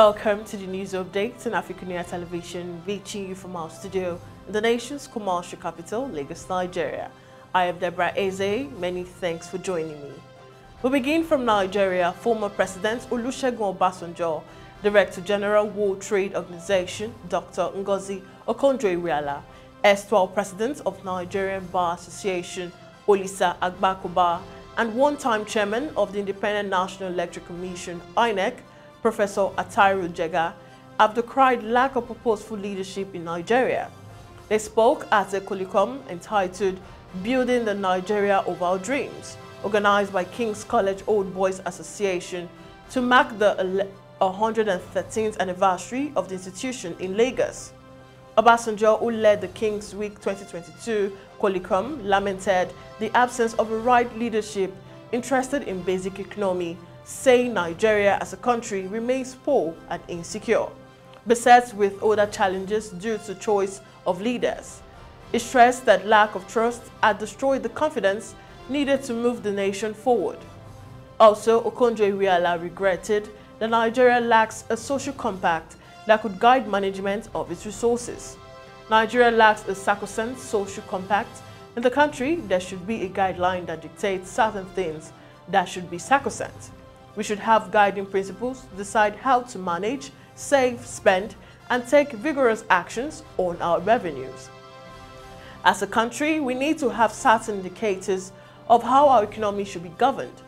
Welcome to the news updates on AFRICUNIA television, reaching you from our studio in the nation's commercial capital, Lagos, Nigeria. I am Deborah Ezeh. Many thanks for joining me. We begin from Nigeria. Former President Olusegun Obasanjo, Director General World Trade Organization, Dr. Ngozi Okonjo-Iweala, erstwhile President of Nigerian Bar Association, Olisa Agbakoba, and one-time Chairman of the Independent National Electoral Commission, INEC, Professor Atiku, have decried lack of purposeful leadership in Nigeria. They spoke at a colloquium entitled Building the Nigeria of Our Dreams, organized by King's College Old Boys Association to mark the 113th anniversary of the institution in Lagos. Obasanjo, who led the King's Week 2022 colloquium, lamented the absence of a right leadership interested in basic economy, saying Nigeria as a country remains poor and insecure, beset with other challenges due to choice of leaders. He stressed that lack of trust had destroyed the confidence needed to move the nation forward. Also, Okonjo-Iweala regretted that Nigeria lacks a social compact that could guide management of its resources. Nigeria lacks a sacrosanct social compact. In the country, there should be a guideline that dictates certain things that should be sacrosanct. We should have guiding principles to decide how to manage, save, spend, and take vigorous actions on our revenues. As a country, we need to have certain indicators of how our economy should be governed.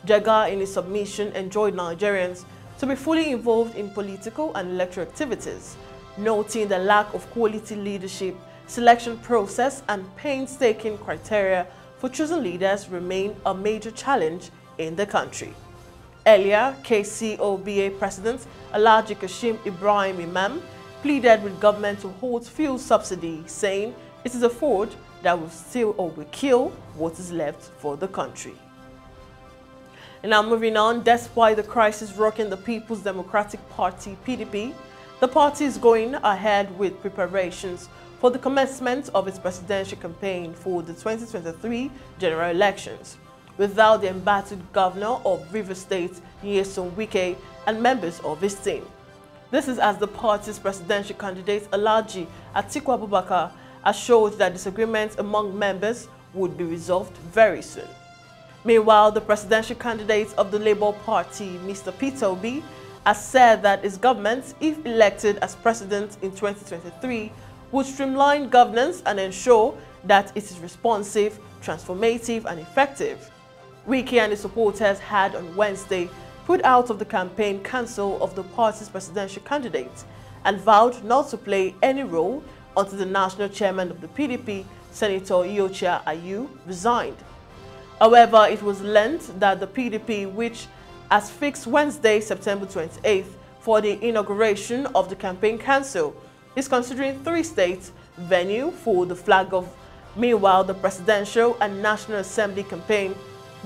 Jega, in his submission, enjoined Nigerians to be fully involved in political and electoral activities, noting the lack of quality leadership, selection process, and painstaking criteria for choosing leaders remain a major challenge in the country. Earlier, KCOBA President Alhaji Kashim Ibrahim Imam pleaded with government to hold fuel subsidy, saying it is a fraud that will steal or will kill what is left for the country. And now moving on, despite the crisis rocking the People's Democratic Party (PDP), the party is going ahead with preparations for the commencement of its presidential campaign for the 2023 general elections, without the embattled governor of Rivers State, Wike, and members of his team. This is as the party's presidential candidate, Alhaji Atiku, assured that disagreements among members would be resolved very soon. Meanwhile, the presidential candidate of the Labour Party, Mr. Peter Obi, has said that his government, if elected as president in 2023, would streamline governance and ensure that it is responsive, transformative, and effective. Wike and his supporters had on Wednesday put out of the campaign council of the party's presidential candidate and vowed not to play any role until the national chairman of the PDP, Senator Iochia Ayu, resigned. However, it was learned that the PDP, which has fixed Wednesday, September 28th, for the inauguration of the campaign council, is considering 3 states venue for the flag off. Meanwhile, the presidential and National Assembly campaign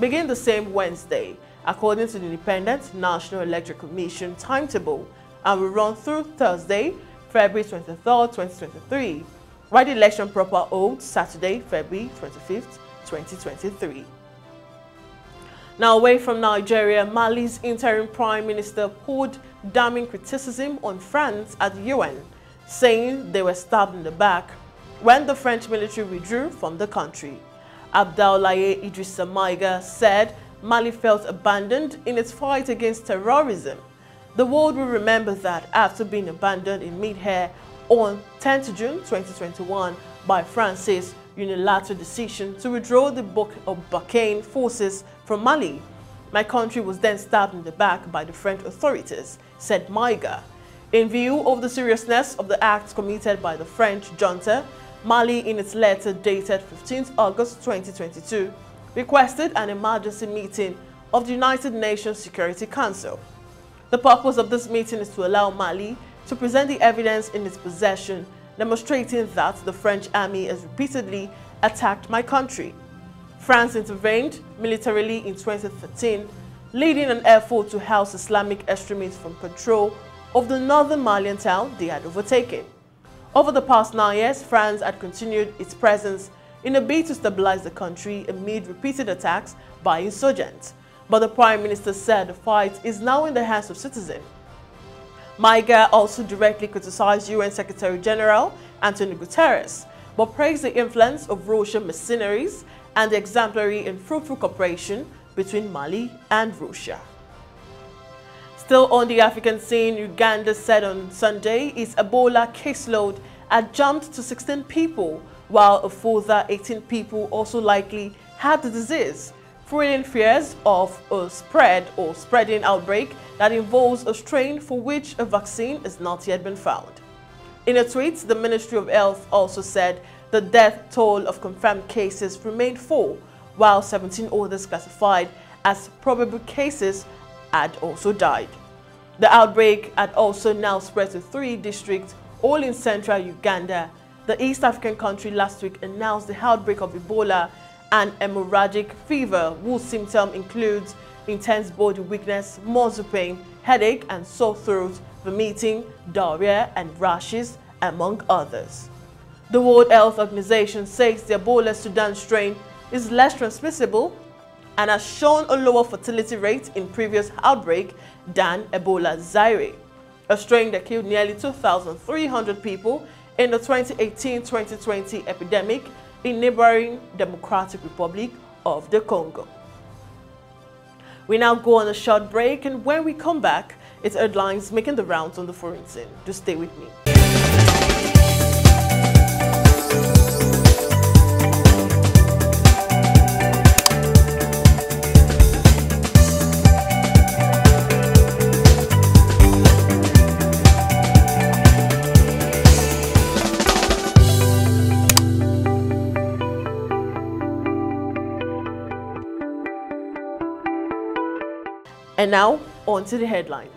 begin the same Wednesday, according to the Independent National Electoral Commission timetable, and will run through Thursday, February 23rd, 2023, while the election proper holds Saturday, February 25th, 2023. Now, away from Nigeria, Mali's interim Prime Minister poured damning criticism on France at the UN, saying they were stabbed in the back when the French military withdrew from the country. Abdoulaye Idrissa Maiga said Mali felt abandoned in its fight against terrorism. The world will remember that after being abandoned in mid-air on 10th June 2021 by France's unilateral decision to withdraw the Burkina forces from Mali, my country was then stabbed in the back by the French authorities, said Maiga. In view of the seriousness of the acts committed by the French junta, Mali, in its letter dated 15 August 2022, requested an emergency meeting of the United Nations Security Council. The purpose of this meeting is to allow Mali to present the evidence in its possession, demonstrating that the French army has repeatedly attacked my country. France intervened militarily in 2013, leading an effort to house Islamic extremists from control of the northern Malian town they had overtaken. Over the past 9 years, France had continued its presence in a bid to stabilize the country amid repeated attacks by insurgents. But the Prime Minister said the fight is now in the hands of citizens. Wike also directly criticized UN Secretary General Antonio Guterres, but praised the influence of Russian mercenaries and the exemplary and fruitful cooperation between Mali and Russia. Still on the African scene, Uganda said on Sunday its Ebola caseload had jumped to 16 people, while a further 18 people also likely had the disease, fueling fears of a spreading outbreak that involves a strain for which a vaccine has not yet been found. In a tweet, the Ministry of Health also said the death toll of confirmed cases remained 4, while 17 others classified as probable cases had also died. The outbreak had also now spread to 3 districts, all in central Uganda. The East African country last week announced the outbreak of Ebola and hemorrhagic fever, whose symptoms include intense body weakness, muscle pain, headache and sore throat, vomiting, diarrhea and rashes, among others. The World Health Organization says the Ebola Sudan strain is less transmissible and has shown a lower fertility rate in previous outbreak than Ebola Zaire, a strain that killed nearly 2,300 people in the 2018-2020 epidemic in neighboring Democratic Republic of the Congo. We now go on a short break, and when we come back, it's headlines making the rounds on the foreign scene. Just stay with me. And now, on to the headlines.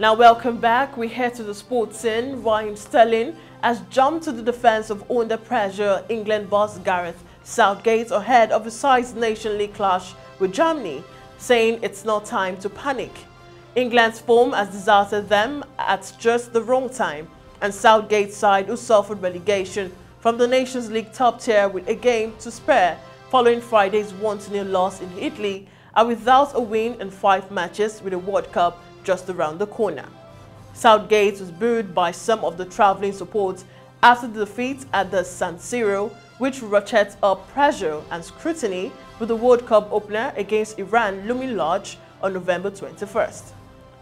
Now welcome back. We head to the sports scene. Raheem Sterling has jumped to the defense of under pressure England boss Gareth Southgate ahead of a Six Nations League clash with Germany, saying it's not time to panic. England's form has deserted them at just the wrong time, and Southgate's side, who suffered relegation from the Nations League top tier with a game to spare following Friday's 1-0 loss in Italy, are without a win in 5 matches with the World Cup just around the corner. Southgate was booed by some of the travelling support after the defeat at the San Siro, which ratchets up pressure and scrutiny with the World Cup opener against Iran looming large on November 21st.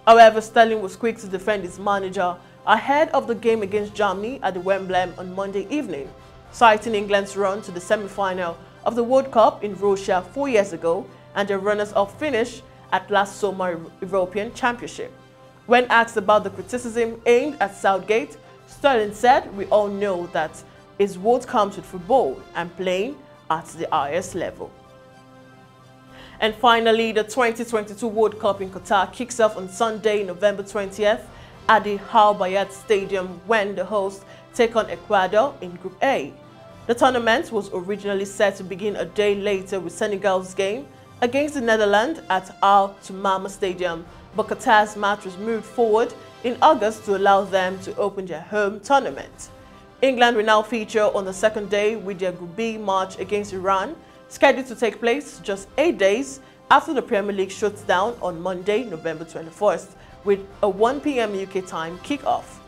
However, Sterling was quick to defend his manager ahead of the game against Germany at the Wembley on Monday evening, citing England's run to the semi-final of the World Cup in Russia 4 years ago and the runners-up finish at last summer European Championship. When asked about the criticism aimed at Southgate, Sterling said, "We all know that is what comes with football and playing at the highest level." And finally, the 2022 World Cup in Qatar kicks off on Sunday, November 20th at the Al Bayat Stadium when the hosts take on Ecuador in Group A. The tournament was originally set to begin a day later with Senegal's game against the Netherlands at Al Tumama Stadium, but Qatar's match was moved forward in August to allow them to open their home tournament. England will now feature on the second day with their Group B match against Iran, scheduled to take place just 8 days after the Premier League shuts down on Monday, November 21st, with a 1 p.m. UK time kickoff.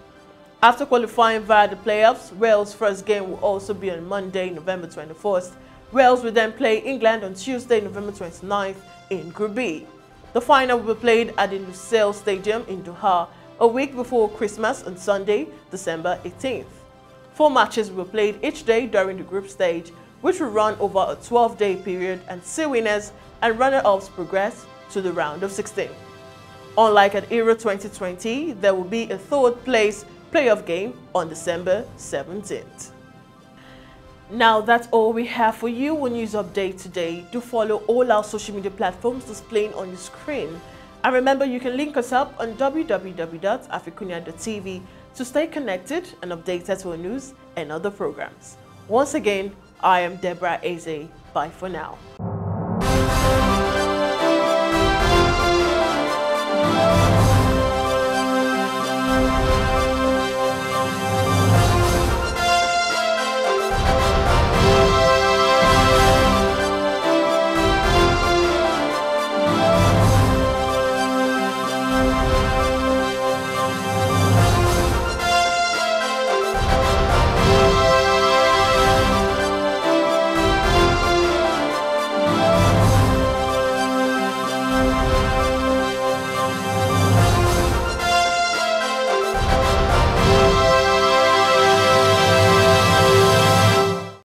After qualifying via the playoffs, Wales' first game will also be on Monday, November 21st. Wales will then play England on Tuesday, November 29th in Group B. The final will be played at the Lusail Stadium in Doha a week before Christmas on Sunday, December 18th. 4 matches will be played each day during the group stage, which will run over a 12-day period, and see winners and runner-ups progress to the round of 16. Unlike at Euro 2020, there will be a third-place playoff game on December 17th. Now that's all we have for you on News Update today. Do follow all our social media platforms displaying on your screen. And remember, you can link us up on www.africunia.tv to stay connected and updated to our news and other programs. Once again, I am Deborah Ezeh. Bye for now.